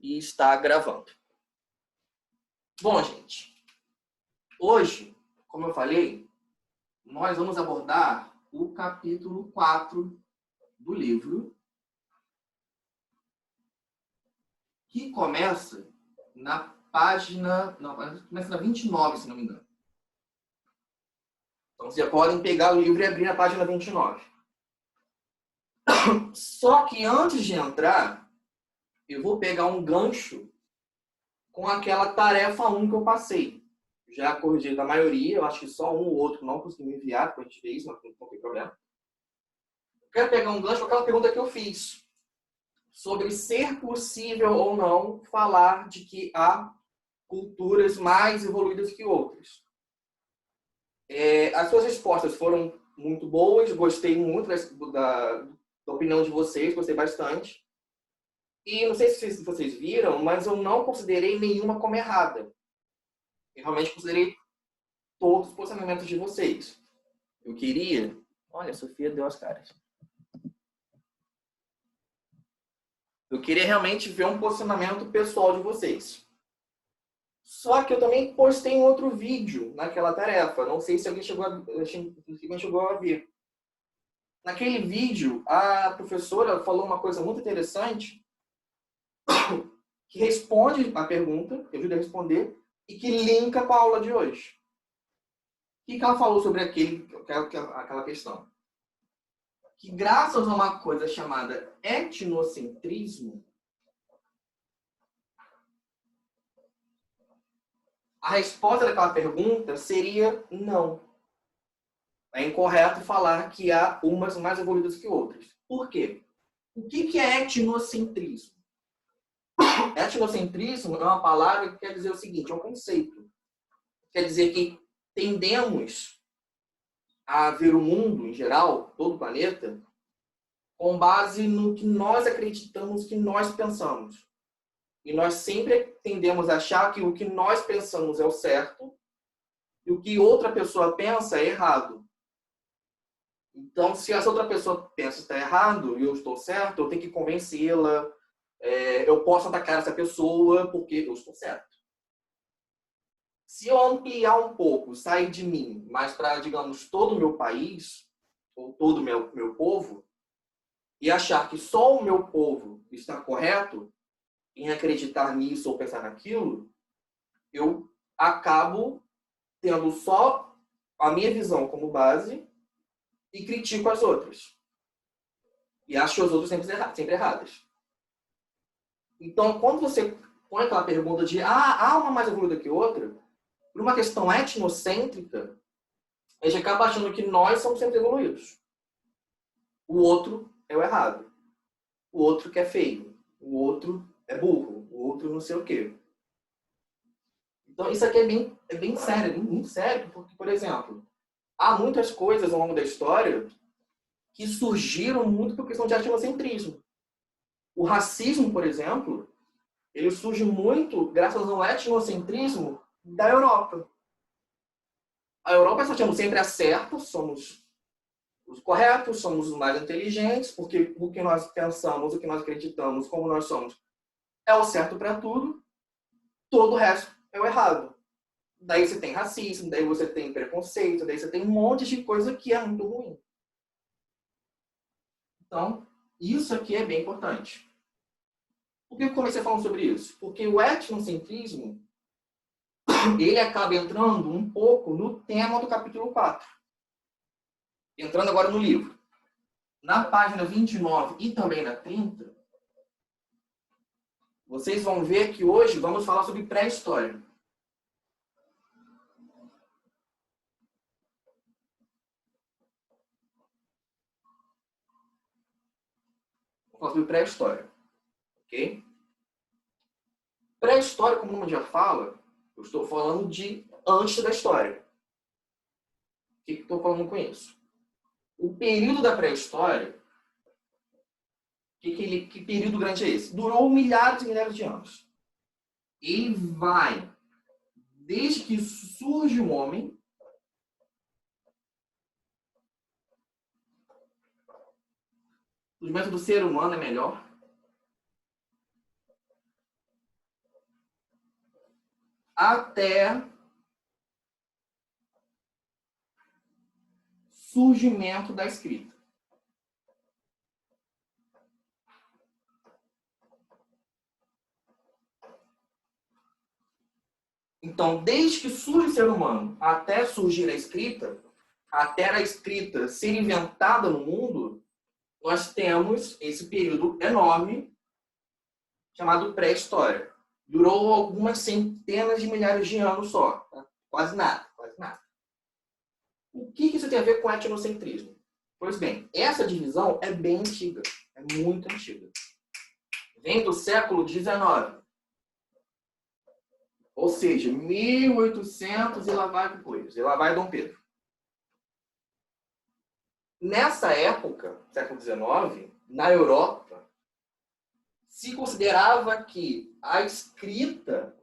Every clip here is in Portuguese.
e está gravando. Bom, gente, hoje, como eu falei, nós vamos abordar o capítulo 4 do livro, que começa na página... Não, começa na 29, se não me engano. Então, vocês já podem pegar o livro e abrir na página 29. Só que antes de entrar, eu vou pegar um gancho com aquela tarefa 1 que eu passei. Já corrigi da maioria, eu acho que só um ou outro não conseguiu me enviar, depois a gente fez, mas não tem problema. Eu quero pegar um gancho com aquela pergunta que eu fiz, sobre ser possível ou não falar de que há culturas mais evoluídas que outras. As suas respostas foram muito boas, gostei muito da opinião de vocês, gostei bastante. E não sei se vocês viram, mas eu não considerei nenhuma como errada. Eu realmente considerei todos os posicionamentos de vocês. Eu queria... Olha, a Sofia deu as caras. Eu queria realmente ver um posicionamento pessoal de vocês. Só que eu também postei um outro vídeo naquela tarefa. Não sei se alguém chegou a ver. Naquele vídeo, a professora falou uma coisa muito interessante que responde a pergunta, que ajuda a responder, e que linka com a aula de hoje. O que ela falou sobre aquela questão? Que graças a uma coisa chamada etnocentrismo, a resposta daquela pergunta seria não. É incorreto falar que há umas mais evoluídas que outras. Por quê? O que é etnocentrismo? Etnocentrismo é uma palavra que quer dizer o seguinte, é um conceito. Quer dizer que tendemos a ver o mundo, em geral, todo o planeta, com base no que nós acreditamos, que nós pensamos. E nós sempre tendemos a achar que o que nós pensamos é o certo e o que outra pessoa pensa é errado. Então, se essa outra pessoa pensa que está errado e eu estou certo, eu tenho que convencê-la. Eu posso atacar essa pessoa porque eu estou certo. Se eu ampliar um pouco, sair de mim, mas para, digamos, todo o meu país, ou todo o meu povo, e achar que só o meu povo está correto em acreditar nisso ou pensar naquilo, eu acabo tendo só a minha visão como base e critico as outras. E acho as outras sempre erradas. Então, quando você põe aquela pergunta de há uma mais evoluída que outra, por uma questão etnocêntrica, a gente acaba achando que nós somos sempre evoluídos. O outro é o errado. O outro que é feio. O outro é burro. O outro não sei o quê. Então, isso aqui é bem sério, muito sério, porque, por exemplo, há muitas coisas ao longo da história que surgiram muito por questão de etnocentrismo. O racismo, por exemplo, ele surge muito graças ao etnocentrismo da Europa. A Europa nós achamos sempre acerto, somos os corretos, somos os mais inteligentes, porque o que nós pensamos, o que nós acreditamos, como nós somos, é o certo para tudo, todo o resto é o errado. Daí você tem racismo, daí você tem preconceito, daí você tem um monte de coisa que é muito ruim. Então, isso aqui é bem importante. Por que eu comecei falando sobre isso? Porque o etnocentrismo, ele acaba entrando um pouco no tema do capítulo 4. Entrando agora no livro. Na página 29 e também na 30, vocês vão ver que hoje vamos falar sobre pré-história. Vamos falar sobre pré-história. Ok? Pré-história, como o nome já fala, eu estou falando de antes da história. O que eu estou falando com isso? O período da pré-história, que período grande é esse? Durou milhares e milhares de anos. Ele vai desde que surge o homem, o surgimento do ser humano é melhor, até surgimento da escrita. Então, desde que surge o ser humano até surgir a escrita, até a escrita ser inventada no mundo, nós temos esse período enorme chamado pré-história. Durou algumas centenas de milhares de anos só. Tá? Quase nada, quase nada. O que isso tem a ver com etnocentrismo? Pois bem, essa divisão é bem antiga. É muito antiga. Vem do século XIX. Ou seja, 1800 e lá vai coisa. E lá vai Dom Pedro. Nessa época, século XIX, na Europa, se considerava que a escrita,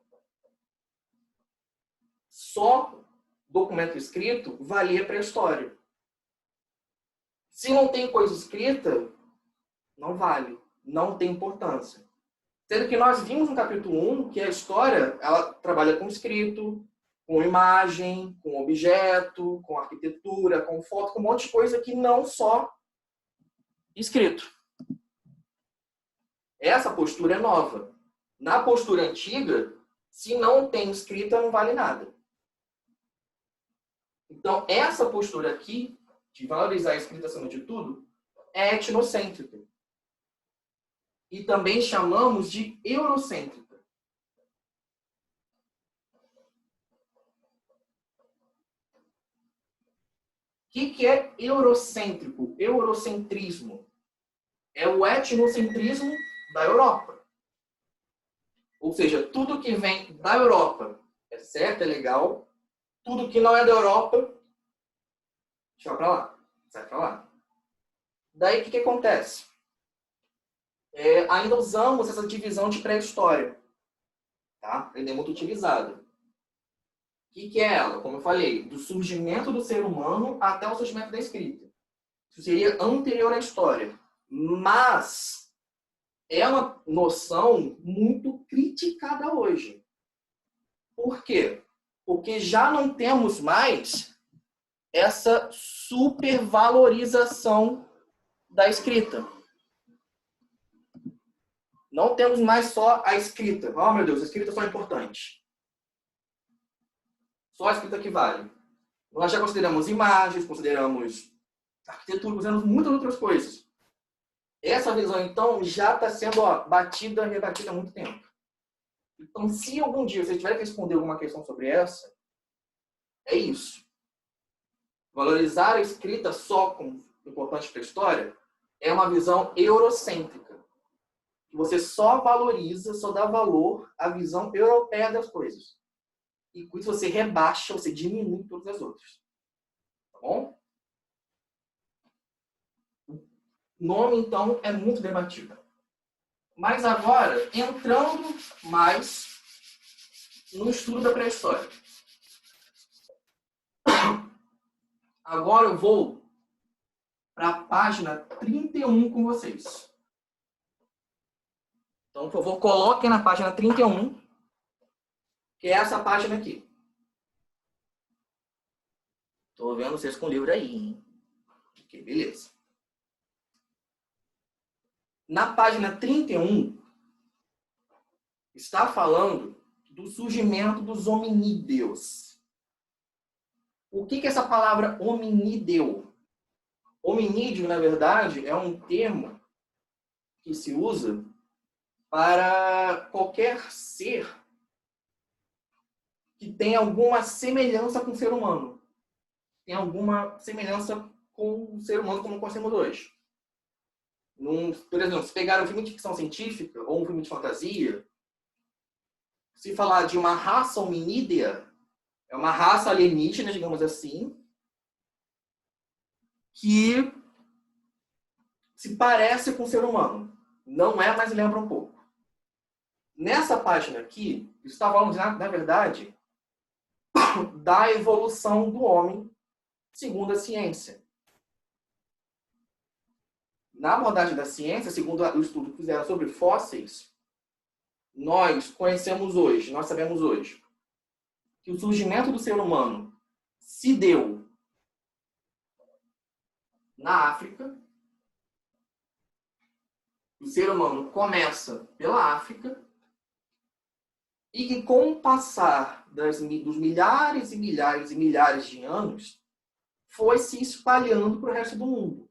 só documento escrito, valia para a história. Se não tem coisa escrita, não vale, não tem importância. Sendo que nós vimos no capítulo 1 que a história ela trabalha com escrito, com imagem, com objeto, com arquitetura, com foto, com um monte de coisa que não só escrito. Essa postura é nova. Na postura antiga, se não tem escrita, não vale nada. Então, essa postura aqui, de valorizar a escrita acima de tudo, é etnocêntrica. E também chamamos de eurocêntrica. O que é eurocêntrico? Eurocentrismo. É o etnocentrismo da Europa. Ou seja, tudo que vem da Europa é certo, é legal. Tudo que não é da Europa, deixa pra lá. Sai pra lá. Daí o que acontece? Ainda usamos essa divisão de pré-história. Tá? Ainda é muito utilizada. O que é ela? Como eu falei, do surgimento do ser humano até o surgimento da escrita. Isso seria anterior à história. Mas é uma noção muito criticada hoje. Por quê? Porque já não temos mais essa supervalorização da escrita. Não temos mais só a escrita. Oh, meu Deus, a escrita só é importante. Só a escrita que vale. Nós já consideramos imagens, consideramos arquitetura, consideramos muitas outras coisas. Essa visão, então, já está sendo batida e rebatida há muito tempo. Então, se algum dia você tiver que responder alguma questão sobre essa, é isso. Valorizar a escrita só como importante para a história é uma visão eurocêntrica. Você só valoriza, só dá valor à visão europeia das coisas. E com isso você rebaixa, você diminui todas as outras. Tá bom? O nome, então, é muito debatido. Mas agora, entrando mais no estudo da pré-história. Agora eu vou para a página 31 com vocês. Então, por favor, coloquem na página 31, que é essa página aqui. Estou vendo vocês com o livro aí, hein? Ok, beleza. Na página 31, está falando do surgimento dos hominídeos. O que é essa palavra hominídeo? Hominídeo, na verdade, é um termo que se usa para qualquer ser que tenha alguma semelhança com o ser humano. Tem alguma semelhança com o ser humano como conhecemos hoje. Por exemplo, se pegar um filme de ficção científica ou um filme de fantasia, se falar de uma raça hominídea, é uma raça alienígena, digamos assim, que se parece com o ser humano. Não é, mas lembra um pouco. Nessa página aqui, está falando, na verdade, da evolução do homem segundo a ciência. Na abordagem da ciência, segundo o estudo que fizeram sobre fósseis, nós conhecemos hoje, nós sabemos hoje, que o surgimento do ser humano se deu na África. O ser humano começa pela África e que, com o passar dos milhares e milhares e milhares de anos, foi se espalhando para o resto do mundo.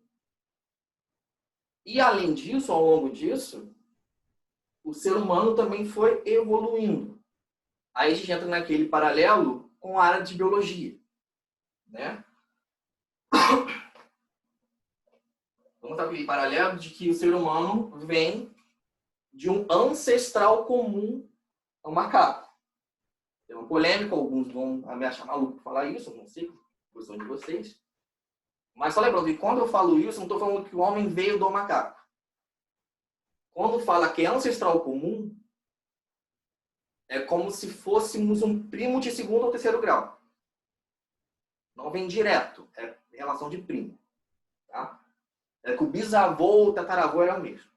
E, além disso, ao longo disso, o ser humano também foi evoluindo. Aí a gente entra naquele paralelo com a área de biologia, né? Vamos estar aquele paralelo de que o ser humano vem de um ancestral comum ao macaco. Tem uma polêmica, alguns vão me achar maluco por falar isso, eu não sei, questão de vocês. Mas só lembrando que quando eu falo isso, não estou falando que o homem veio do macaco. Quando fala que é ancestral comum, é como se fôssemos um primo de segundo ou terceiro grau. Não vem direto, é relação de primo. Tá? É que o bisavô ou o tataravô era o mesmo.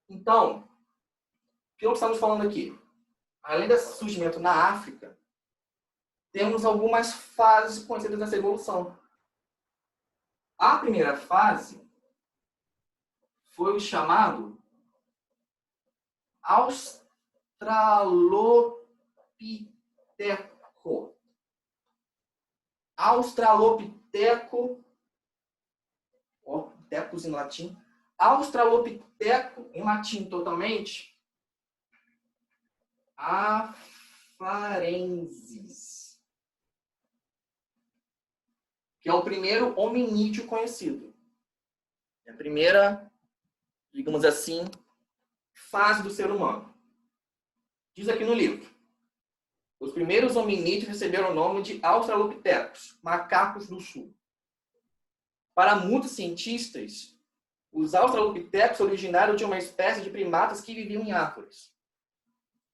Então, o que nós estamos falando aqui? Além desse surgimento na África, temos algumas fases conhecidas dessa evolução. A primeira fase foi o chamado Australopiteco. Australopiteco, tecos em latim, Australopiteco em latim totalmente, afarensis, que é o primeiro hominídeo conhecido. É a primeira, digamos assim, fase do ser humano. Diz aqui no livro. Os primeiros hominídeos receberam o nome de Australopithecus, macacos do sul. Para muitos cientistas, os Australopithecus originaram de uma espécie de primatas que viviam em árvores.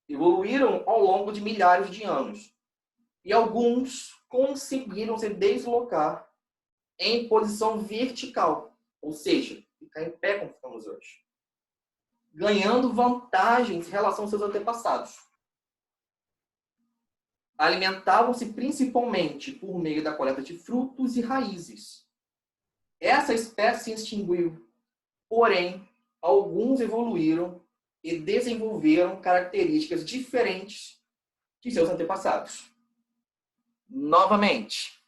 Evoluíram ao longo de milhares de anos. E alguns conseguiram se deslocar em posição vertical, ou seja, ficar em pé como ficamos hoje, ganhando vantagens em relação aos seus antepassados. Alimentavam-se principalmente por meio da coleta de frutos e raízes. Essa espécie se extinguiu, porém, alguns evoluíram e desenvolveram características diferentes de seus antepassados. Novamente.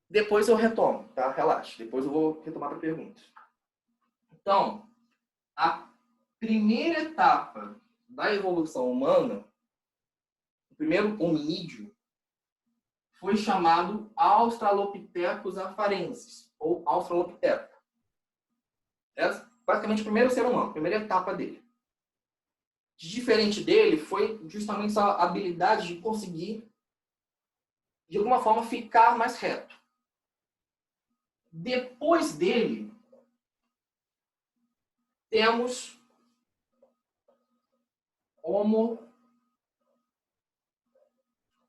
Depois eu retomo, tá? Relaxa. Depois eu vou retomar para a pergunta. Então, a primeira etapa da evolução humana, o primeiro hominídeo, foi chamado Australopithecus afarensis, ou Australopiteco. É praticamente o primeiro ser humano, a primeira etapa dele. Diferente dele foi justamente essa habilidade de conseguir, de alguma forma, ficar mais reto. Depois dele, temos Homo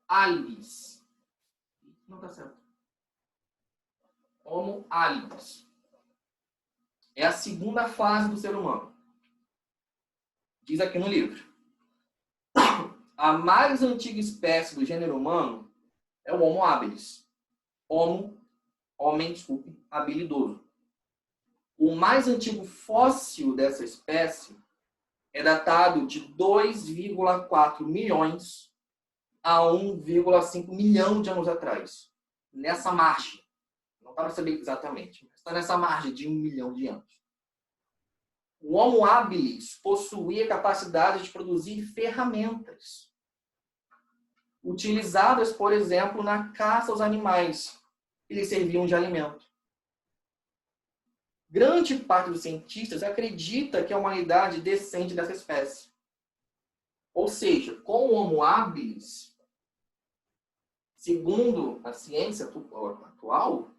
habilis. Não está certo. Homo habilis. É a segunda fase do ser humano. Diz aqui no livro. A mais antiga espécie do gênero humano é o Homo habilis. Homem, habilidoso. O mais antigo fóssil dessa espécie é datado de 2,4 milhões a 1,5 milhão de anos atrás. Nessa margem. Não dá para saber exatamente, mas está nessa margem de 1 milhão de anos. O Homo habilis possuía a capacidade de produzir ferramentas utilizadas, por exemplo, na caça aos animais que lhe serviam de alimento. Grande parte dos cientistas acredita que a humanidade descende dessa espécie. Ou seja, com o Homo habilis, segundo a ciência atual,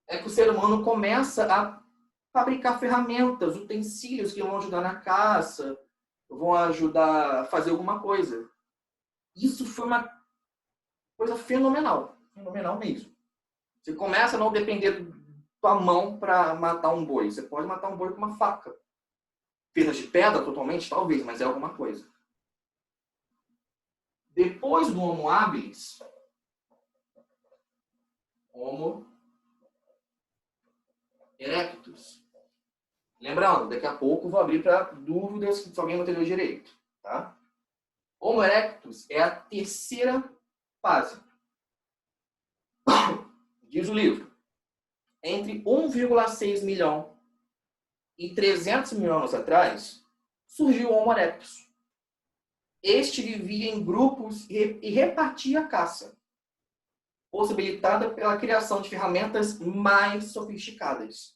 é que o ser humano começa a fabricar ferramentas, utensílios que vão ajudar na caça, vão ajudar a fazer alguma coisa. Isso foi uma coisa fenomenal. Fenomenal mesmo. Você começa a não depender tua mão para matar um boi. Você pode matar um boi com uma faca. Feita de pedra totalmente, talvez, mas é alguma coisa. Depois do Homo habilis, Homo erectus. Lembrando, daqui a pouco eu vou abrir para dúvidas se alguém não entendeu direito. Tá? Homo erectus é a terceira fase. Diz o livro. Entre 1,6 milhão e 300 mil anos atrás, surgiu o Homo erectus. Este vivia em grupos e repartia a caça, possibilitada pela criação de ferramentas mais sofisticadas.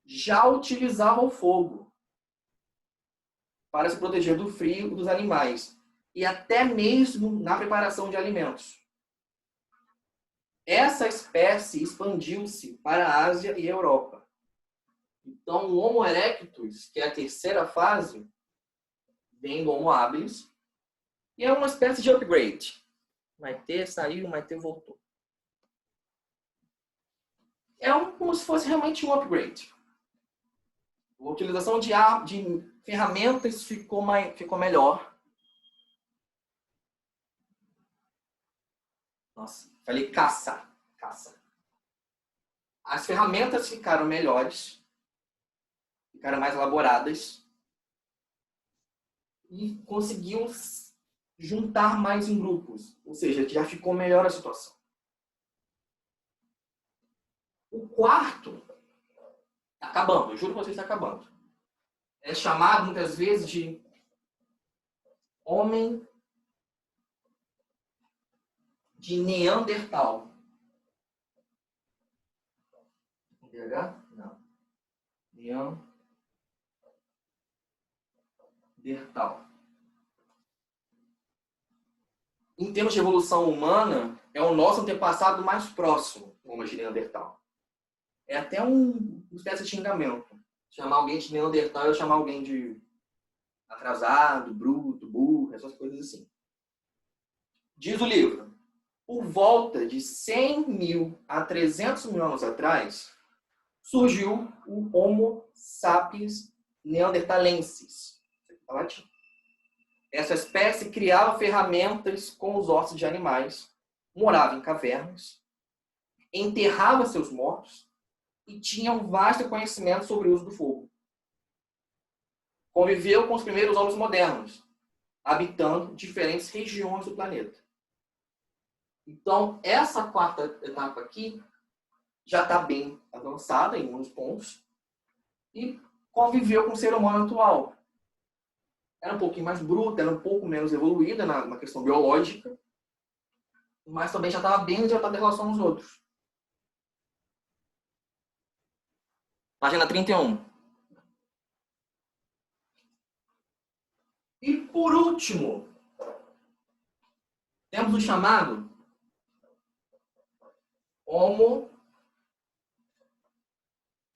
Já utilizava o fogo para se proteger do frio dos animais e até mesmo na preparação de alimentos. Essa espécie expandiu-se para a Ásia e a Europa. Então, o Homo erectus, que é a terceira fase, vem do Homo habilis, e é uma espécie de upgrade. Vai ter, saiu, vai ter, voltou. É como se fosse realmente um upgrade. A utilização de ferramentas ficou melhor. Nossa, falei caça. As ferramentas ficaram melhores, ficaram mais elaboradas e conseguiu juntar mais em grupos. Ou seja, já ficou melhor a situação. O quarto, está acabando, eu juro para vocês que está acabando. É chamado muitas vezes de homem de Neandertal. Não. Neandertal. Em termos de evolução humana, é o nosso antepassado mais próximo, o Homo de Neandertal. É até uma espécie de xingamento. Chamar alguém de Neandertal é chamar alguém de atrasado, bruto, burro, essas coisas assim. Diz o livro, por volta de 100 mil a 300 mil anos atrás, surgiu o Homo sapiens neanderthalensis. Essa espécie criava ferramentas com os ossos de animais, morava em cavernas, enterrava seus mortos e tinha um vasto conhecimento sobre o uso do fogo. Conviveu com os primeiros homens modernos, habitando diferentes regiões do planeta. Então, essa quarta etapa aqui já está bem avançada em muitos pontos e conviveu com o ser humano atual. Era um pouquinho mais bruta, era um pouco menos evoluída na questão biológica, mas também já estava bem adiantada em relação aos outros. Página 31. E por último, temos o chamado Homo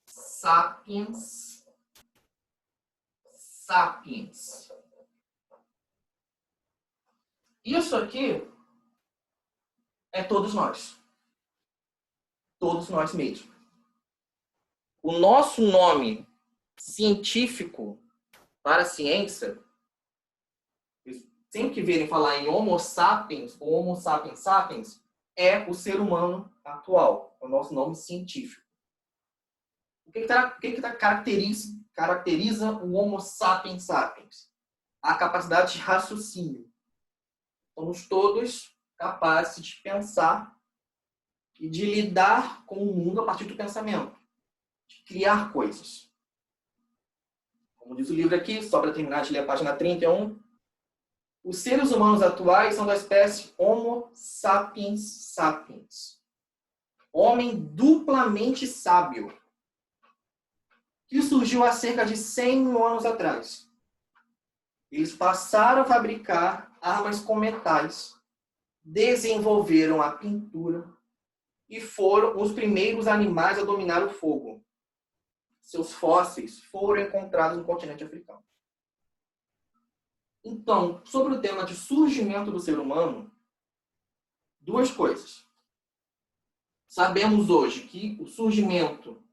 sapiens sapiens. Isso aqui é todos nós. Todos nós mesmos. O nosso nome científico para a ciência, sempre que virem falar em Homo sapiens ou Homo sapiens sapiens, é o ser humano atual, o nosso nome científico. O que caracteriza o Homo sapiens sapiens? A capacidade de raciocínio. Somos todos capazes de pensar e de lidar com o mundo a partir do pensamento, de criar coisas. Como diz o livro aqui, só para terminar de ler a página 31, os seres humanos atuais são da espécie Homo sapiens sapiens. Homem duplamente sábio, que surgiu há cerca de 100 mil anos atrás. Eles passaram a fabricar armas com metais, desenvolveram a pintura e foram os primeiros animais a dominar o fogo. Seus fósseis foram encontrados no continente africano. Então, sobre o tema de surgimento do ser humano, duas coisas. Sabemos hoje que o surgimento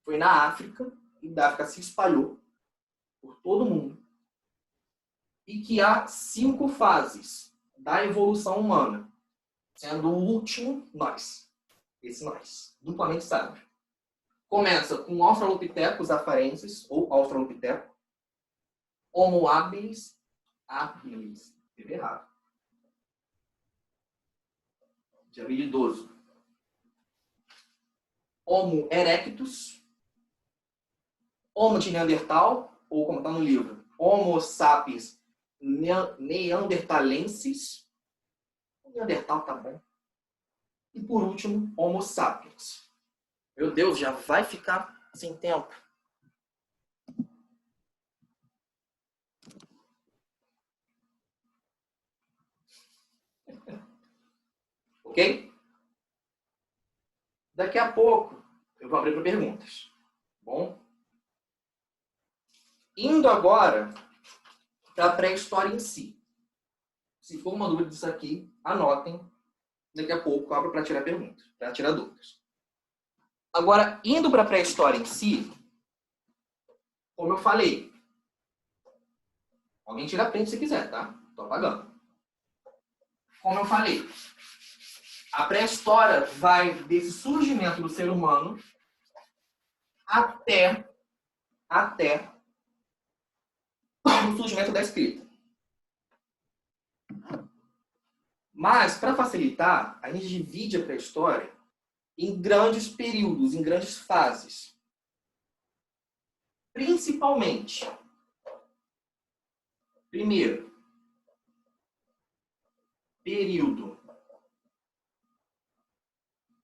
foi na África, e da África se espalhou por todo o mundo. E que há 5 fases da evolução humana, sendo o último nós. Esse nós, duplamente sábio. Começa com Australopithecus afarensis, ou Australopiteco, Homo habilis, teve errado, de habilidoso. Homo erectus, Homo de Neandertal, ou como está no livro, Homo sapiens neandertalensis. O Neandertal tá bom. E por último, Homo sapiens. Meu Deus, já vai ficar sem tempo. Ok? Daqui a pouco eu vou abrir para perguntas. Bom? Indo agora para a pré-história em si. Se for uma dúvida disso aqui, anotem. Daqui a pouco eu abro para tirar perguntas, para tirar dúvidas. Agora, indo para a pré-história em si, como eu falei, alguém tira print se quiser, tá? Estou apagando. Como eu falei, a pré-história vai desse surgimento do ser humano até o surgimento da escrita. Mas, para facilitar, a gente divide a pré-história em grandes períodos, em grandes fases. Principalmente, primeiro, período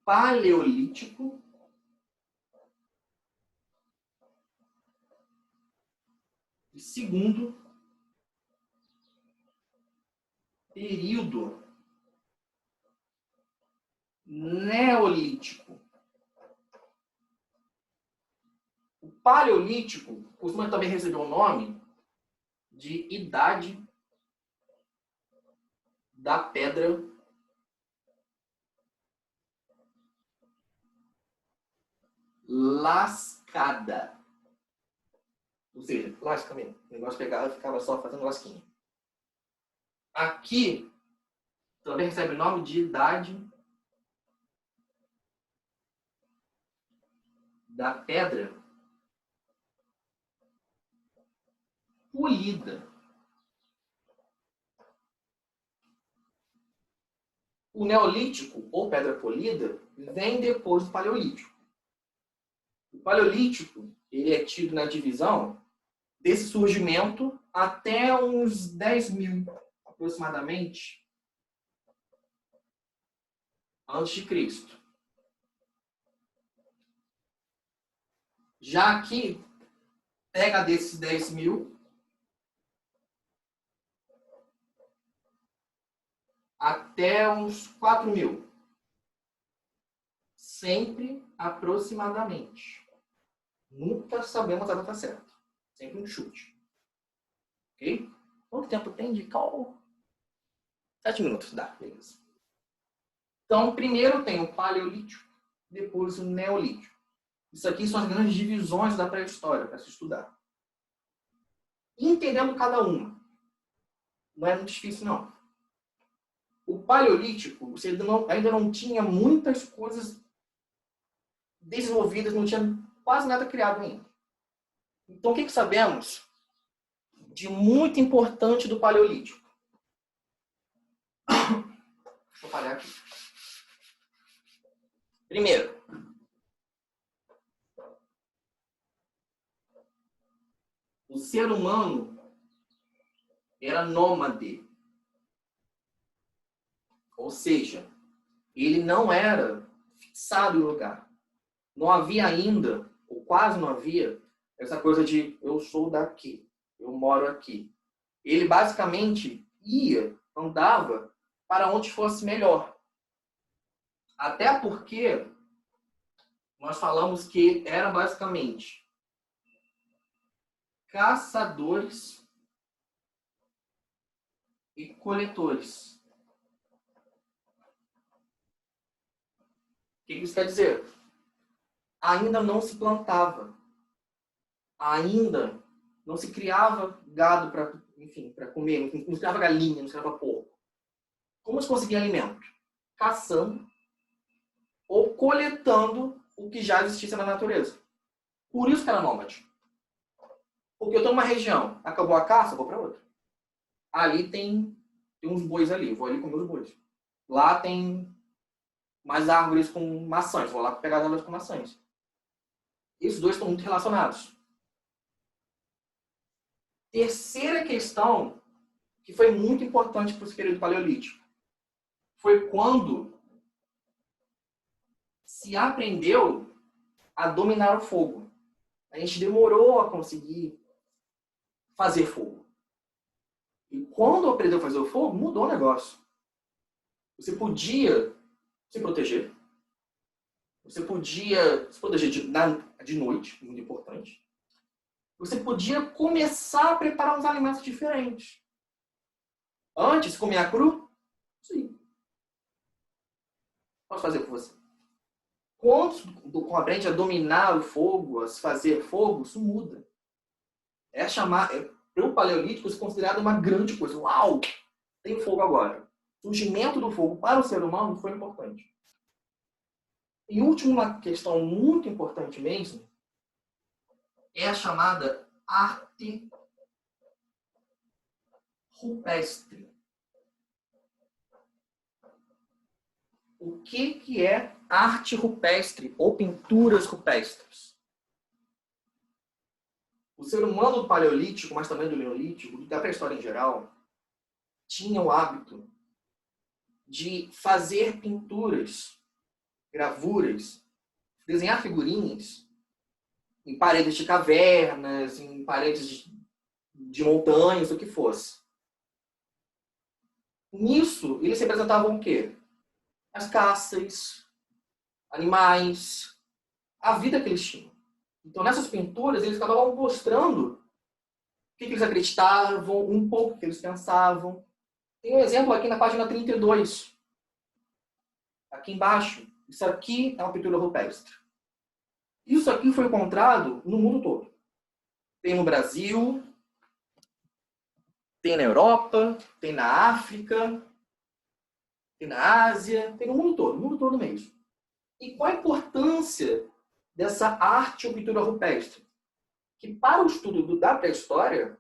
paleolítico, e segundo, período neolítico. O paleolítico costuma também receber o nome de idade da pedra lascada. Ou seja, lasca mesmo. O negócio pegava e ficava só fazendo lasquinha. Aqui também recebe o nome de idade da pedra polida. O neolítico, ou pedra polida, vem depois do paleolítico. O paleolítico, ele é tido na divisão desse surgimento até uns 10.000, aproximadamente, antes de Cristo. Já aqui, pega desses 10.000 até uns 4.000. Sempre aproximadamente. Nunca sabemos a data certa. Sempre um chute. Ok? Quanto tempo tem de call? 7 minutos, dá, beleza. Então, primeiro tem o paleolítico, depois o neolítico. Isso aqui são as grandes divisões da pré-história para se estudar. Entendendo cada uma. Não é muito difícil, não. O paleolítico, você ainda não tinha muitas coisas desenvolvidas, não tinha quase nada criado ainda. Então, o que sabemos de muito importante do paleolítico? Deixa eu parar aqui. Primeiro, o ser humano era nômade. Ou seja, ele não era fixado em lugar. Não havia ainda, ou quase não havia, essa coisa de eu sou daqui, eu moro aqui. Ele basicamente andava para onde fosse melhor. Até porque nós falamos que era basicamente caçadores e coletores. O que isso quer dizer? Ainda não se plantava. Ainda não se criava gado para comer, não se criava galinha, não se criava porco. Como eles conseguiam alimento? Caçando ou coletando o que já existisse na natureza. Por isso que era nômade. Porque eu estou numa região, acabou a caça, vou para outra. Ali tem uns bois ali, vou ali comer os bois. Lá tem mais árvores com maçãs, vou lá pegar as árvores com maçãs. Esses dois estão muito relacionados. Terceira questão, que foi muito importante para esse período paleolítico, foi quando se aprendeu a dominar o fogo. A gente demorou a conseguir fazer fogo. E quando aprendeu a fazer o fogo, mudou o negócio. Você podia se proteger. Você podia se proteger de noite, muito importante. Você podia começar a preparar uns alimentos diferentes. Antes, comia cru? Sim. Posso fazer por você. Quando aprende a dominar o fogo, a fazer fogo, isso muda. Para o paleolítico, isso é considerado uma grande coisa. Uau! Tem fogo agora. O surgimento do fogo para o ser humano foi importante. E última questão muito importante mesmo é a chamada arte rupestre. O que é arte rupestre ou pinturas rupestres? O ser humano do paleolítico, mas também do neolítico, da pré-história em geral, tinha o hábito de fazer pinturas, gravuras, desenhar figurinhas em paredes de cavernas, em paredes de montanhas, o que fosse. Nisso, eles representavam o quê? As caças, animais, a vida que eles tinham. Então, nessas pinturas, eles acabavam mostrando o que eles acreditavam, um pouco o que eles pensavam. Tem um exemplo aqui na página 32. Aqui embaixo. Isso aqui é uma pintura rupestre. Isso aqui foi encontrado no mundo todo. Tem no Brasil, tem na Europa, tem na África, tem na Ásia, tem no mundo todo mesmo. E qual a importância dessa arte ou pintura rupestre? Que para o estudo da pré-história,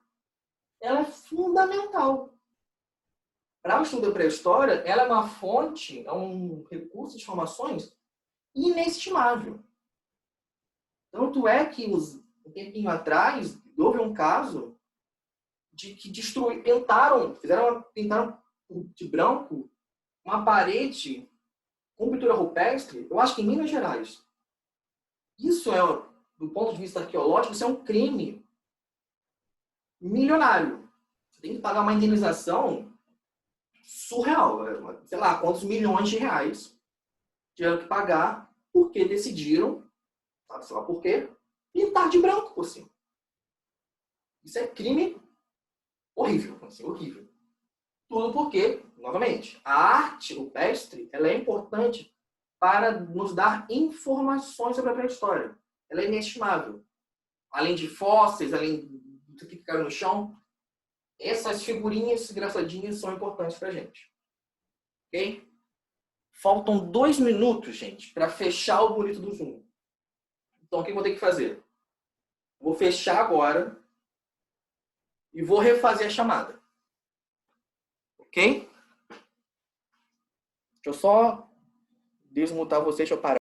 ela é fundamental. Para o estudo da pré-história, ela é uma fonte, é um recurso de informações inestimável. Tanto é que, um tempinho atrás, houve um caso de que pintaram de branco uma parede com pintura rupestre, eu acho que em Minas Gerais. Isso é, do ponto de vista arqueológico, isso é um crime milionário. Você tem que pagar uma indenização surreal. Sei lá, quantos milhões de reais tiveram que pagar porque decidiram, sabe, sei lá por quê, pintar de branco por cima. Isso é crime horrível, assim, horrível. Tudo porque, novamente, a arte rupestre ela é importante para nos dar informações sobre a pré-história. Ela é inestimável. Além de fósseis, além do que caiu no chão, essas figurinhas engraçadinhas são importantes para a gente. Ok? Faltam 2 minutos, gente, para fechar o bonito do Zoom. Então, o que eu vou ter que fazer? Vou fechar agora e vou refazer a chamada. Ok? Deixa eu só desmutar vocês, deixa eu parar.